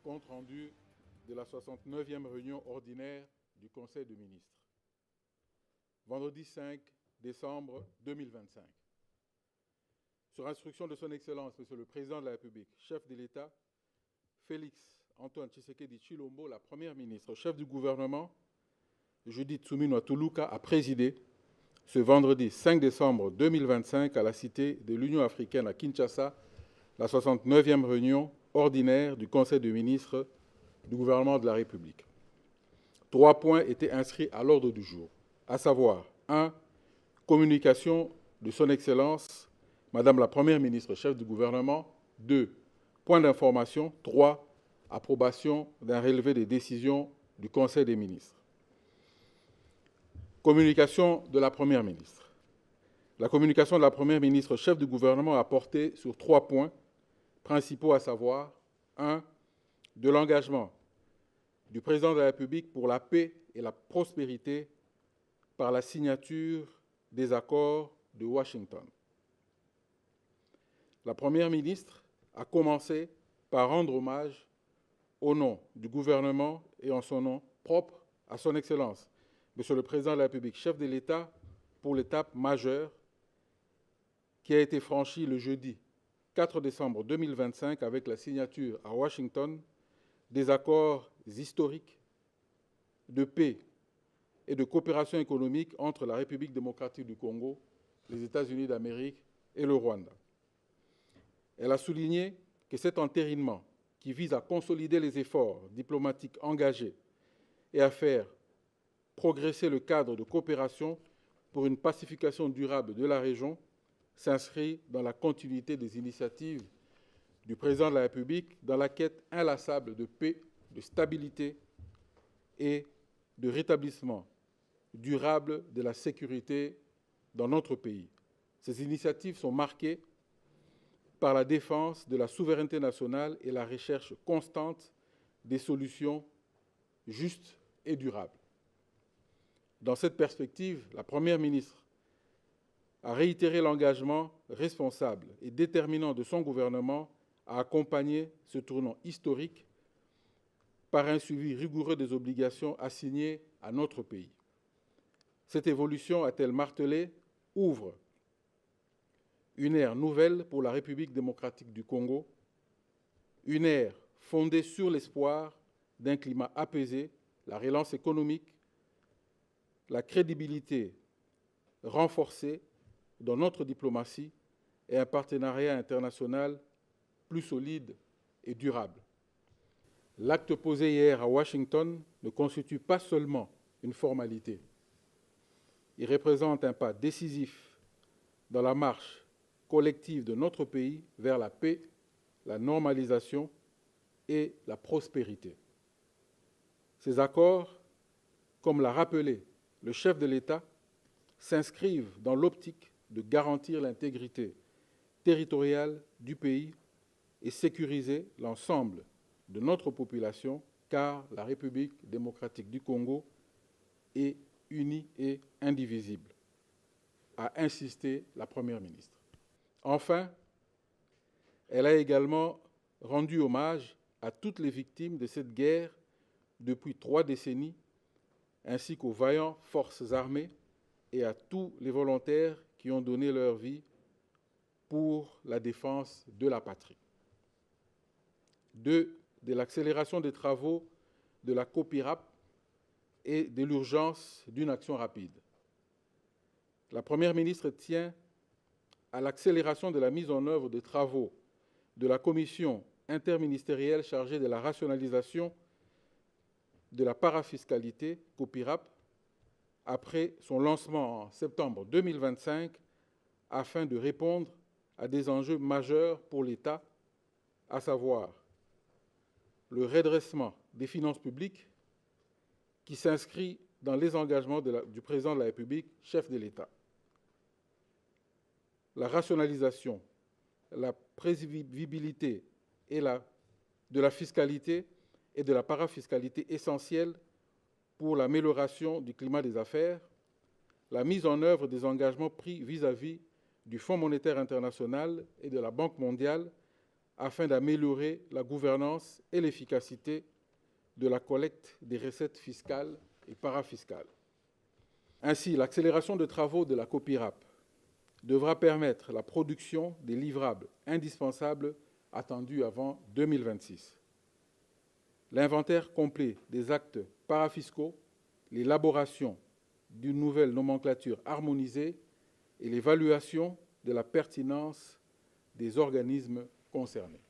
Compte rendu de la 69e réunion ordinaire du Conseil des ministres. Vendredi 5 décembre 2025. Sur instruction de son Excellence, Monsieur le Président de la République, chef de l'État, Félix Antoine Tshisekedi Tshilombo, la Première ministre, chef du gouvernement, Judith Suminwa Tuluka, a présidé ce vendredi 5 décembre 2025 à la Cité de l'Union africaine à Kinshasa, la 69e réunion ordinaire du Conseil des ministres du gouvernement de la République. 3 points étaient inscrits à l'ordre du jour, à savoir 1. Communication de son Excellence, Madame la Première ministre, chef du gouvernement. 2. Point d'information. 3. Approbation d'un relevé des décisions du Conseil des ministres. Communication de la Première ministre. La communication de la Première ministre, chef du gouvernement, a porté sur 3 points principaux, à savoir 1. De l'engagement du Président de la République pour la paix et la prospérité par la signature des accords de Washington. La Première ministre a commencé par rendre hommage au nom du gouvernement et en son nom propre à son Excellence, Monsieur le Président de la République, chef de l'État, pour l'étape majeure qui a été franchie le jeudi 4 décembre 2025 avec la signature à Washington des accords historiques de paix et de coopération économique entre la République démocratique du Congo, les États-Unis d'Amérique et le Rwanda. Elle a souligné que cet entérinement, qui vise à consolider les efforts diplomatiques engagés et à faire progresser le cadre de coopération pour une pacification durable de la région, s'inscrit dans la continuité des initiatives du Président de la République dans la quête inlassable de paix, de stabilité et de rétablissement durable de la sécurité dans notre pays. Ces initiatives sont marquées par la défense de la souveraineté nationale et la recherche constante des solutions justes et durables. Dans cette perspective, la Première ministre a réitéré l'engagement responsable et déterminant de son gouvernement à accompagner ce tournant historique par un suivi rigoureux des obligations assignées à notre pays. Cette évolution, a-t-elle martelé, ouvre une ère nouvelle pour la République démocratique du Congo, une ère fondée sur l'espoir d'un climat apaisé, la relance économique, la crédibilité renforcée dans notre diplomatie et un partenariat international plus solide et durable. L'acte posé hier à Washington ne constitue pas seulement une formalité. Il représente un pas décisif dans la marche collective de notre pays vers la paix, la normalisation et la prospérité. Ces accords, comme l'a rappelé le chef de l'État, s'inscrivent dans l'optique de garantir l'intégrité territoriale du pays et sécuriser l'ensemble de notre population, car la République démocratique du Congo est unie et indivisible, a insisté la Première ministre. Enfin, elle a également rendu hommage à toutes les victimes de cette guerre depuis 3 décennies, ainsi qu'aux vaillantes forces armées et à tous les volontaires qui ont donné leur vie pour la défense de la patrie. 2. De l'accélération des travaux de la COPIRAP et de l'urgence d'une action rapide. La Première ministre tient à l'accélération de la mise en œuvre des travaux de la commission interministérielle chargée de la rationalisation de la parafiscalité, COPIRAP, après son lancement en septembre 2025, afin de répondre à des enjeux majeurs pour l'État, à savoir le redressement des finances publiques qui s'inscrit dans les engagements du Président de la République, chef de l'État. La rationalisation, la prévisibilité de la fiscalité et de la parafiscalité essentielle pour l'amélioration du climat des affaires, la mise en œuvre des engagements pris vis-à-vis du Fonds monétaire international et de la Banque mondiale afin d'améliorer la gouvernance et l'efficacité de la collecte des recettes fiscales et parafiscales. Ainsi, l'accélération des travaux de la COPIRAP devra permettre la production des livrables indispensables attendus avant 2026. L'inventaire complet des actes parafiscaux, l'élaboration d'une nouvelle nomenclature harmonisée et l'évaluation de la pertinence des organismes concernés.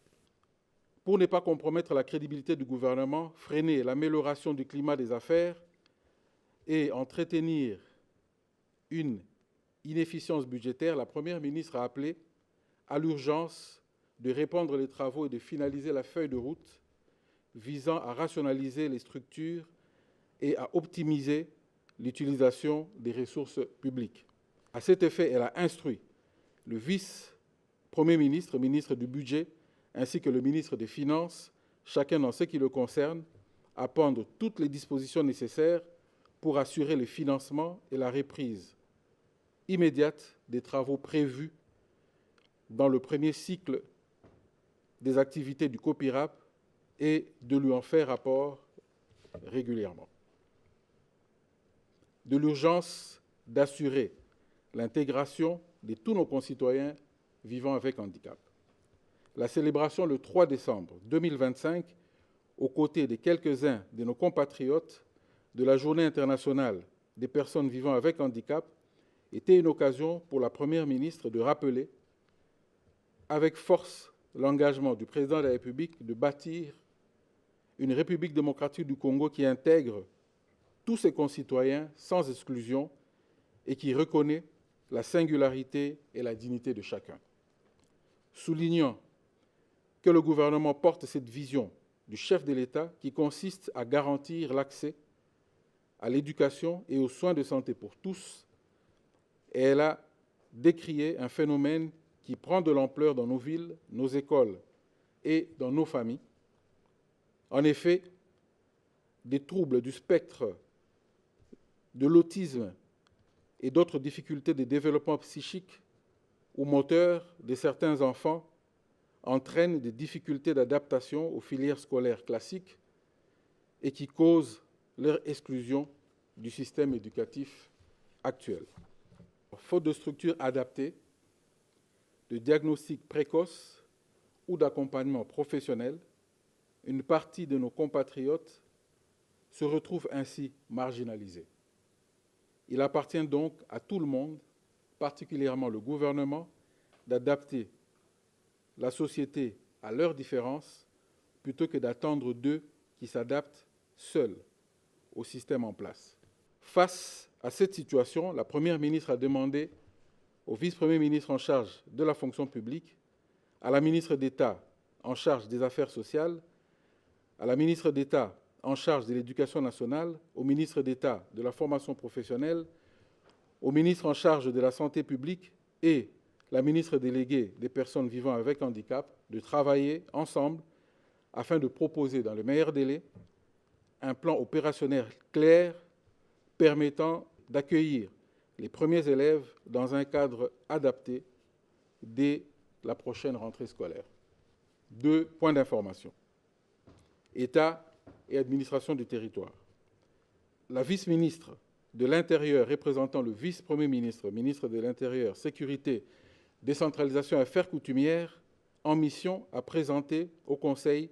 Pour ne pas compromettre la crédibilité du gouvernement, freiner l'amélioration du climat des affaires et entretenir une inefficience budgétaire, la Première ministre a appelé à l'urgence de répandre les travaux et de finaliser la feuille de route visant à rationaliser les structures et à optimiser l'utilisation des ressources publiques. À cet effet, elle a instruit le vice-premier ministre, ministre du Budget, ainsi que le ministre des Finances, chacun dans ce qui le concerne, à prendre toutes les dispositions nécessaires pour assurer le financement et la reprise immédiate des travaux prévus dans le premier cycle des activités du COPIRAP et de lui en faire rapport régulièrement. De l'urgence d'assurer l'intégration de tous nos concitoyens vivant avec handicap. La célébration le 3 décembre 2025, aux côtés de quelques-uns de nos compatriotes, de la Journée internationale des personnes vivant avec handicap, était une occasion pour la Première ministre de rappeler avec force l'engagement du Président de la République de bâtir une République démocratique du Congo qui intègre tous ses concitoyens sans exclusion et qui reconnaît la singularité et la dignité de chacun. Soulignant que le gouvernement porte cette vision du chef de l'État qui consiste à garantir l'accès à l'éducation et aux soins de santé pour tous, et elle a décrié un phénomène qui prend de l'ampleur dans nos villes, nos écoles et dans nos familles. En effet, des troubles du spectre de l'autisme et d'autres difficultés de développement psychique ou moteur de certains enfants entraînent des difficultés d'adaptation aux filières scolaires classiques et qui causent leur exclusion du système éducatif actuel. Faute de structures adaptées, de diagnostic précoce ou d'accompagnement professionnel, une partie de nos compatriotes se retrouve ainsi marginalisée. Il appartient donc à tout le monde, particulièrement le gouvernement, d'adapter la société à leurs différences plutôt que d'attendre d'eux qui s'adaptent seuls au système en place. Face à cette situation, la Première ministre a demandé au vice-premier ministre en charge de la fonction publique, à la ministre d'État en charge des affaires sociales, à la ministre d'État en charge de l'éducation nationale, au ministre d'État de la formation professionnelle, au ministre en charge de la santé publique et la ministre déléguée des personnes vivant avec handicap de travailler ensemble afin de proposer dans le meilleur délai un plan opérationnel clair permettant d'accueillir les premiers élèves dans un cadre adapté dès la prochaine rentrée scolaire. 2 points d'information. État et administration du territoire. La vice-ministre de l'Intérieur représentant le vice-premier ministre, ministre de l'Intérieur, Sécurité, Décentralisation et Affaires coutumières, en mission a présenté au Conseil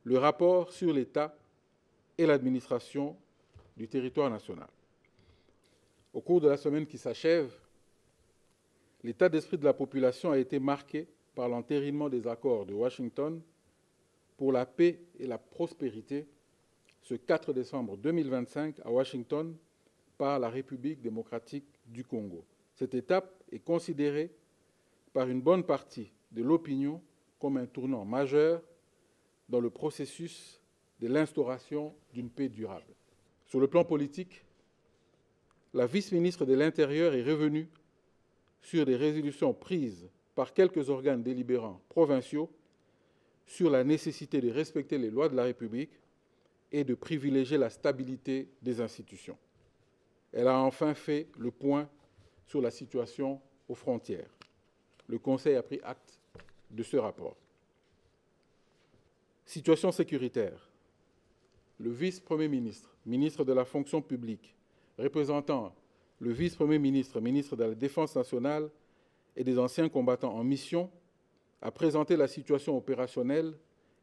le rapport sur l'État et l'administration du territoire national. Au cours de la semaine qui s'achève, l'état d'esprit de la population a été marqué par l'entérinement des accords de Washington pour la paix et la prospérité ce 4 décembre 2025 à Washington par la République démocratique du Congo. Cette étape est considérée par une bonne partie de l'opinion comme un tournant majeur dans le processus de l'instauration d'une paix durable. Sur le plan politique, la vice-ministre de l'Intérieur est revenue sur des résolutions prises par quelques organes délibérants provinciaux sur la nécessité de respecter les lois de la République et de privilégier la stabilité des institutions. Elle a enfin fait le point sur la situation aux frontières. Le Conseil a pris acte de ce rapport. Situation sécuritaire. Le vice-premier ministre, ministre de la fonction publique, représentant le vice-premier ministre, ministre de la Défense nationale et des anciens combattants en mission, a présenté la situation opérationnelle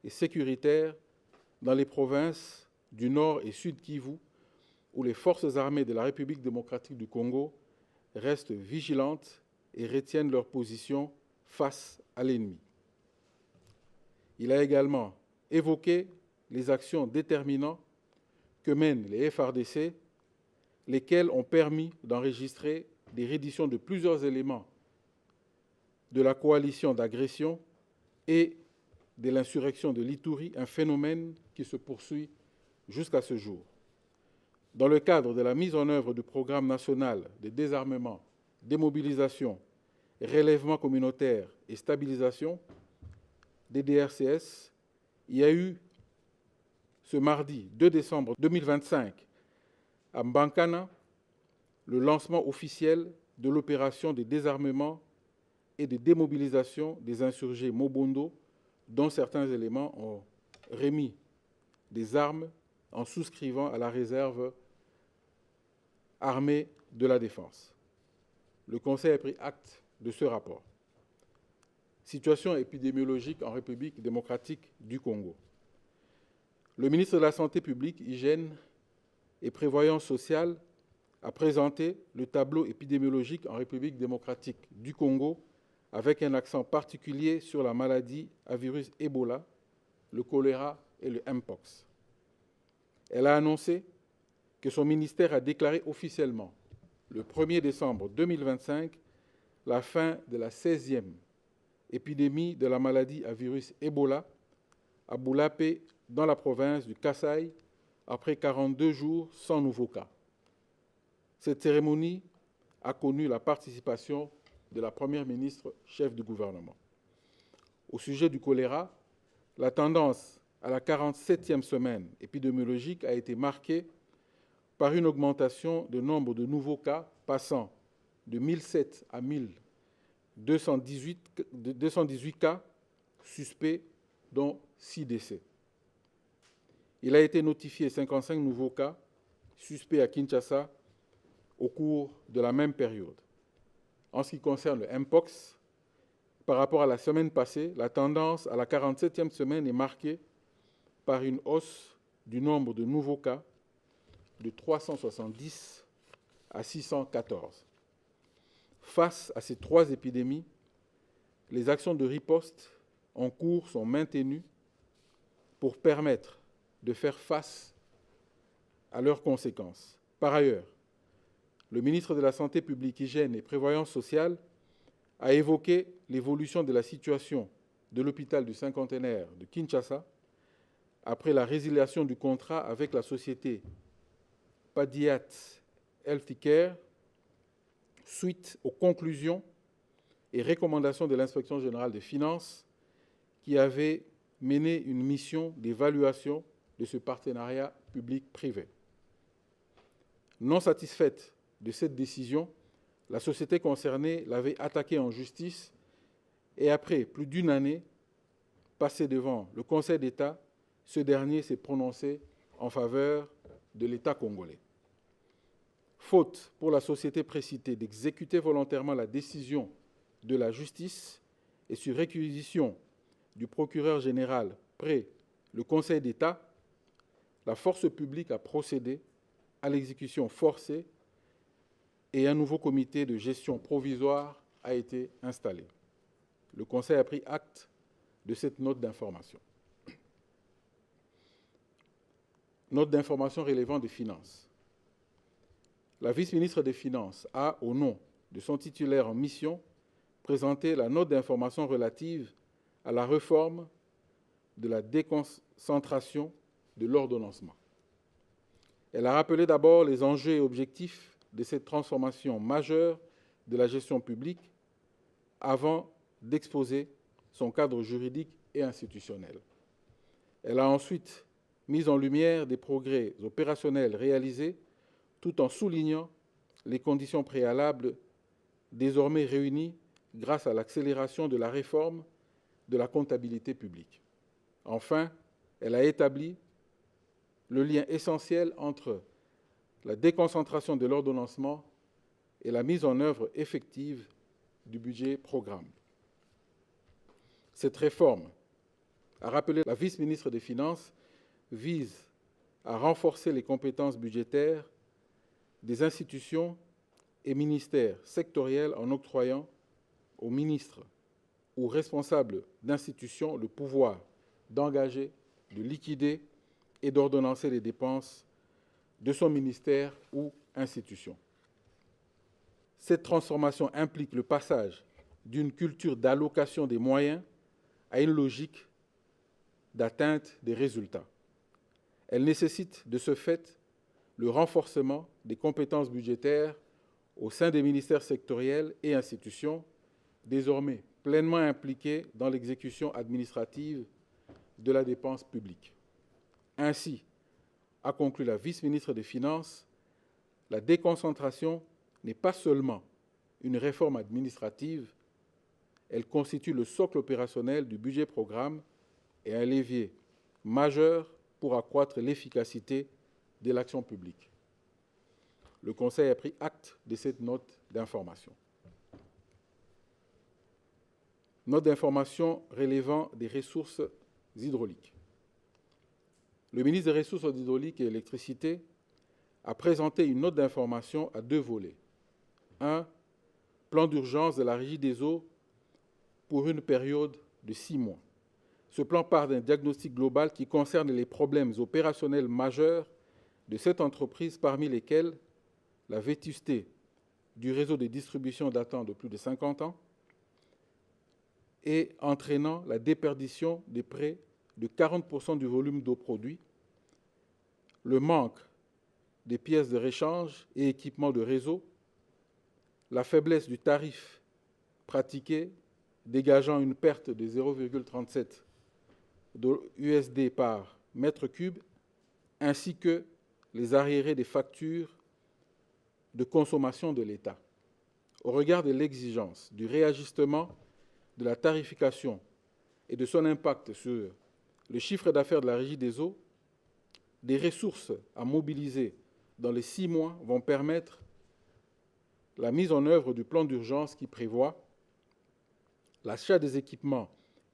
et sécuritaire dans les provinces du Nord et Sud Kivu, où les forces armées de la République démocratique du Congo restent vigilantes et retiennent leur position face à l'ennemi. Il a également évoqué les actions déterminantes que mènent les FARDC, lesquelles ont permis d'enregistrer des redditions de plusieurs éléments de la coalition d'agression et de l'insurrection de l'Ituri, un phénomène qui se poursuit jusqu'à ce jour. Dans le cadre de la mise en œuvre du programme national de désarmement, démobilisation, relèvement communautaire et stabilisation, DDRCS, il y a eu ce mardi 2 décembre 2025 à Mbankana le lancement officiel de l'opération de désarmement et de démobilisation des insurgés Mobondo, dont certains éléments ont remis des armes en souscrivant à la réserve armée de la défense. Le Conseil a pris acte de ce rapport. Situation épidémiologique en République démocratique du Congo. Le ministre de la Santé publique, Hygiène et Prévoyance sociale a présenté le tableau épidémiologique en République démocratique du Congo avec un accent particulier sur la maladie à virus Ebola, le choléra et le Mpox. Elle a annoncé que son ministère a déclaré officiellement, le 1er décembre 2025, la fin de la 16e épidémie de la maladie à virus Ebola à Boulapé, dans la province du Kasaï, après 42 jours sans nouveau cas. Cette cérémonie a connu la participation de la Première ministre, chef du gouvernement. Au sujet du choléra, la tendance à la 47e semaine épidémiologique a été marquée par une augmentation du nombre de nouveaux cas passant de 1007 à 1218 cas suspects, dont 6 décès. Il a été notifié 55 nouveaux cas suspects à Kinshasa au cours de la même période. En ce qui concerne le Mpox, par rapport à la semaine passée, la tendance à la 47e semaine est marquée par une hausse du nombre de nouveaux cas de 370 à 614. Face à ces trois épidémies, les actions de riposte en cours sont maintenues pour permettre de faire face à leurs conséquences. Par ailleurs, le ministre de la Santé publique, Hygiène et Prévoyance sociale a évoqué l'évolution de la situation de l'hôpital du Cinquantenaire de Kinshasa après la résiliation du contrat avec la société Padiat Healthcare suite aux conclusions et recommandations de l'Inspection générale des finances qui avait mené une mission d'évaluation de ce partenariat public-privé. Non satisfaite de cette décision, la société concernée l'avait attaquée en justice et après plus d'une année passée devant le Conseil d'État, ce dernier s'est prononcé en faveur de l'État congolais. Faute pour la société précitée d'exécuter volontairement la décision de la justice et sur réquisition du procureur général près le Conseil d'État, la force publique a procédé à l'exécution forcée et un nouveau comité de gestion provisoire a été installé. Le Conseil a pris acte de cette note d'information. Note d'information relevant des finances. La vice-ministre des Finances a, au nom de son titulaire en mission, présenté la note d'information relative à la réforme de la déconcentration de l'ordonnancement. Elle a rappelé d'abord les enjeux et objectifs de cette transformation majeure de la gestion publique avant d'exposer son cadre juridique et institutionnel. Elle a ensuite mis en lumière des progrès opérationnels réalisés tout en soulignant les conditions préalables désormais réunies grâce à l'accélération de la réforme de la comptabilité publique. Enfin, Elle a établi le lien essentiel entre la déconcentration de l'ordonnancement et la mise en œuvre effective du budget programme. Cette réforme, a rappelé la vice-ministre des Finances, vise à renforcer les compétences budgétaires des institutions et ministères sectoriels en octroyant aux ministres ou responsables d'institutions le pouvoir d'engager, de liquider et d'ordonnancer les dépenses de son ministère ou institution. Cette transformation implique le passage d'une culture d'allocation des moyens à une logique d'atteinte des résultats. Elle nécessite de ce fait le renforcement des compétences budgétaires au sein des ministères sectoriels et institutions, désormais pleinement impliqués dans l'exécution administrative de la dépense publique. Ainsi, a conclu la vice-ministre des Finances, la déconcentration n'est pas seulement une réforme administrative, elle constitue le socle opérationnel du budget programme et un levier majeur pour accroître l'efficacité de l'action publique. Le Conseil a pris acte de cette note d'information. Note d'information relevant des ressources hydrauliques. Le ministre des Ressources hydrauliques et électricité a présenté une note d'information à deux volets. Un, plan d'urgence de la Régie des eaux pour une période de 6 mois. Ce plan part d'un diagnostic global qui concerne les problèmes opérationnels majeurs de cette entreprise, parmi lesquels la vétusté du réseau de distribution datant de plus de 50 ans et entraînant la déperdition de près de 40% du volume d'eau produit, le manque des pièces de rechange et équipements de réseau, la faiblesse du tarif pratiqué, dégageant une perte de 0,37 USD par mètre cube, ainsi que les arriérés des factures de consommation de l'État. Au regard de l'exigence du réajustement de la tarification et de son impact sur le chiffre d'affaires de la Régie des eaux, des ressources à mobiliser dans les 6 mois vont permettre la mise en œuvre du plan d'urgence qui prévoit l'achat des équipements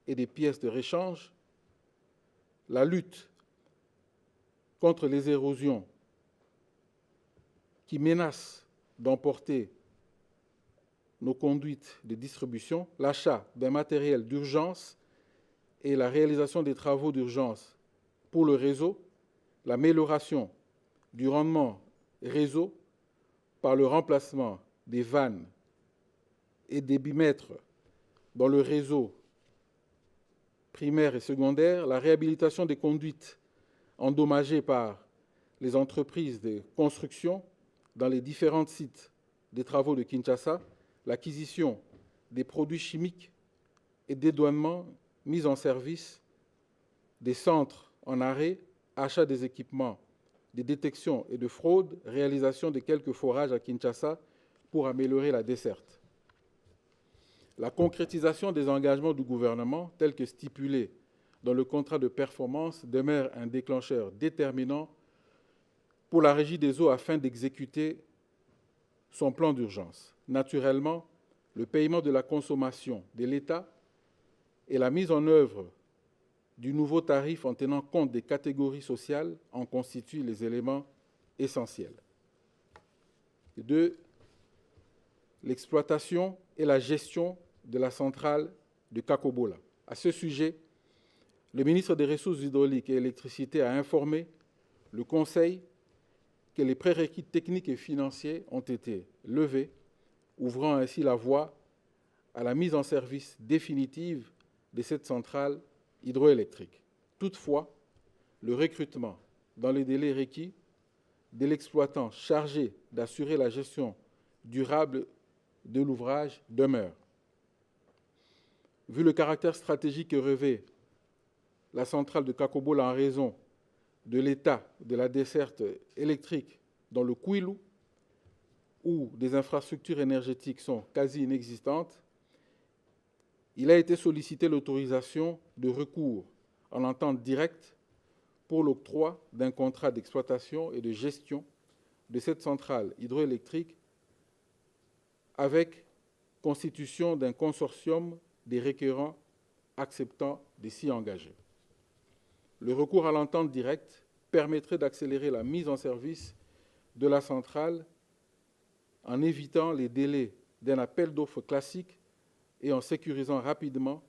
et des pièces de rechange, la lutte contre les érosions qui menacent d'emporter nos conduites de distribution, l'achat d'un matériel d'urgence et la réalisation des travaux d'urgence pour le réseau, l'amélioration du rendement réseau par le remplacement des vannes et des bimètres dans le réseau primaire et secondaire, la réhabilitation des conduites endommagées par les entreprises de construction dans les différents sites des travaux de Kinshasa, l'acquisition des produits chimiques et dédouanement mis en service des centres en arrêt, achat des équipements de détection et de fraude, réalisation de quelques forages à Kinshasa pour améliorer la desserte. La concrétisation des engagements du gouvernement, tels que stipulés dans le contrat de performance, demeure un déclencheur déterminant pour la Régie des eaux afin d'exécuter son plan d'urgence. Naturellement, le paiement de la consommation de l'État et la mise en œuvre du nouveau tarif en tenant compte des catégories sociales en constituent les éléments essentiels. 2. L'exploitation et la gestion de la centrale de Kakobola. À ce sujet, le ministre des Ressources hydrauliques et électricité a informé le Conseil que les prérequis techniques et financiers ont été levés, ouvrant ainsi la voie à la mise en service définitive de cette centrale hydroélectrique. Toutefois, le recrutement dans les délais requis de l'exploitant chargé d'assurer la gestion durable de l'ouvrage demeure. Vu le caractère stratégique que revêt la centrale de Kakobola en raison de l'état de la desserte électrique dans le Kwilu, où des infrastructures énergétiques sont quasi inexistantes, il a été sollicité l'autorisation de recours en entente directe pour l'octroi d'un contrat d'exploitation et de gestion de cette centrale hydroélectrique avec constitution d'un consortium des requérants acceptant de s'y engager. Le recours à l'entente directe permettrait d'accélérer la mise en service de la centrale en évitant les délais d'un appel d'offres classique et en sécurisant rapidement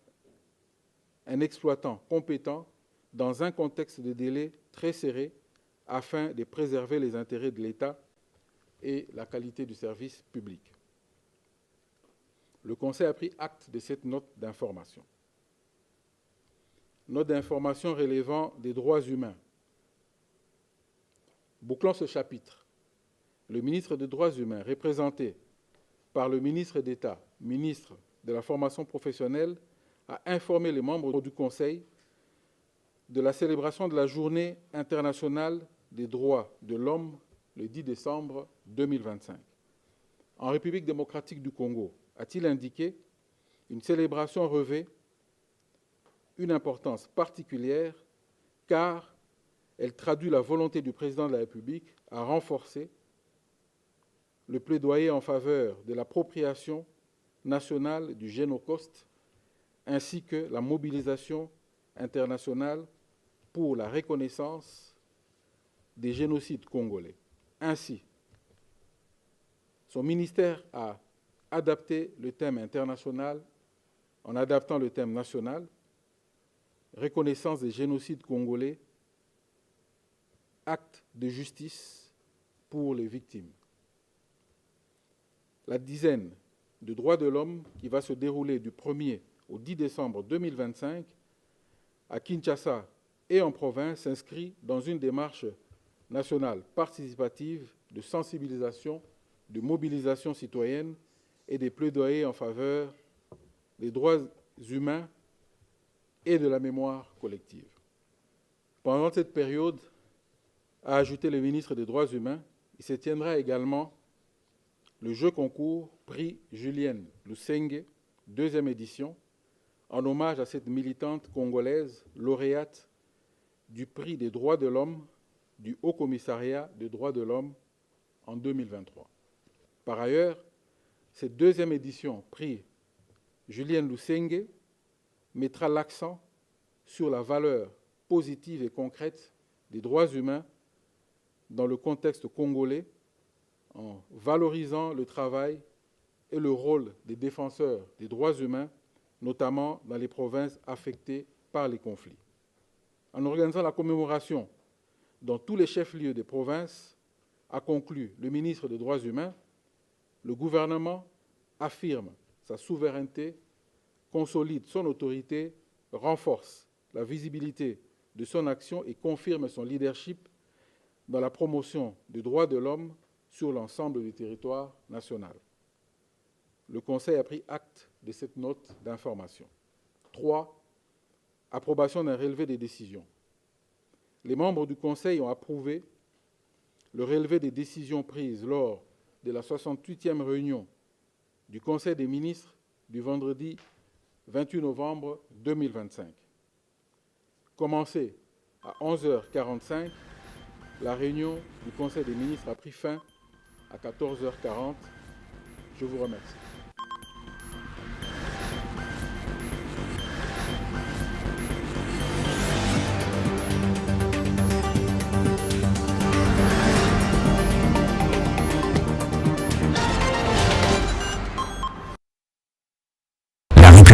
un exploitant compétent dans un contexte de délai très serré afin de préserver les intérêts de l'État et la qualité du service public. Le Conseil a pris acte de cette note d'information. Note d'information relevant des droits humains. Bouclons ce chapitre. Le ministre des Droits humains, représenté par le ministre d'État, ministre de la formation professionnelle, a informé les membres du Conseil de la célébration de la Journée internationale des droits de l'homme le 10 décembre 2025. En République démocratique du Congo, a-t-il indiqué, une célébration revêt une importance particulière car elle traduit la volonté du président de la République à renforcer le plaidoyer en faveur de l'appropriation nationale du Génocauste ainsi que la mobilisation internationale pour la reconnaissance des génocides congolais. Ainsi, son ministère a adapté le thème international en adaptant le thème national, reconnaissance des génocides congolais, acte de justice pour les victimes. La dizaine de droits de l'homme qui va se dérouler du 1er au 10 décembre 2025 à Kinshasa et en province s'inscrit dans une démarche nationale participative de sensibilisation, de mobilisation citoyenne et des plaidoyers en faveur des droits humains et de la mémoire collective. Pendant cette période, a ajouté le ministre des Droits humains, il se tiendra également le jeu concours prix Julienne Lusenge, 2e édition, en hommage à cette militante congolaise lauréate du prix des droits de l'homme du Haut Commissariat des droits de l'homme en 2023. Par ailleurs, cette 2e édition prix Julienne Lusenge mettra l'accent sur la valeur positive et concrète des droits humains dans le contexte congolais, en valorisant le travail et le rôle des défenseurs des droits humains, notamment dans les provinces affectées par les conflits. En organisant la commémoration dans tous les chefs-lieux des provinces, a conclu le ministre des Droits humains, le gouvernement affirme sa souveraineté, consolide son autorité, renforce la visibilité de son action et confirme son leadership dans la promotion des droits de l'homme sur l'ensemble du territoire national. Le Conseil a pris acte de cette note d'information. 3. Approbation d'un relevé des décisions. Les membres du Conseil ont approuvé le relevé des décisions prises lors de la 68e réunion du Conseil des ministres du vendredi 28 novembre 2025. Commencé à 11h45, la réunion du Conseil des ministres a pris fin à 14h40. Je vous remercie.